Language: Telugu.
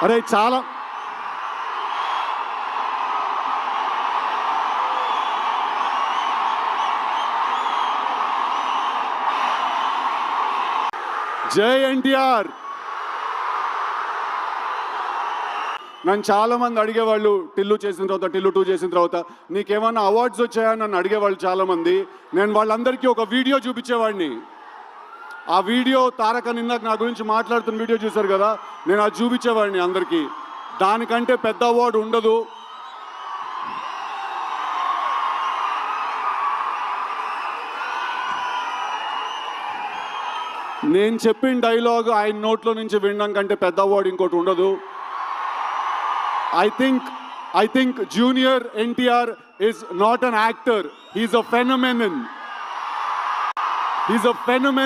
అరే చాలా జై ఎన్టీఆర్. నన్ను చాలామంది అడిగేవాళ్ళు టిల్లు చేసిన తర్వాత, టిల్లు 2 చేసిన తర్వాత నీకేమన్నా అవార్డ్స్ వచ్చాయని నన్ను అడిగేవాళ్ళు చాలామంది. నేను వాళ్ళందరికీ ఒక వీడియో చూపించేవాడిని. ఆ వీడియో తారక ఇందాక నా గురించి మాట్లాడుతున్న వీడియో చూశారు కదా, నేను అది చూపించేవాడిని అందరికీ. దానికంటే పెద్ద అవార్డు ఉండదు. నేను చెప్పిన డైలాగ్ ఆయన నోట్లో నుంచి వినడం కంటే పెద్ద అవార్డు ఇంకోటి ఉండదు. I think Junior NTR is not an actor. He's a phenomenon. He's a phenomenon.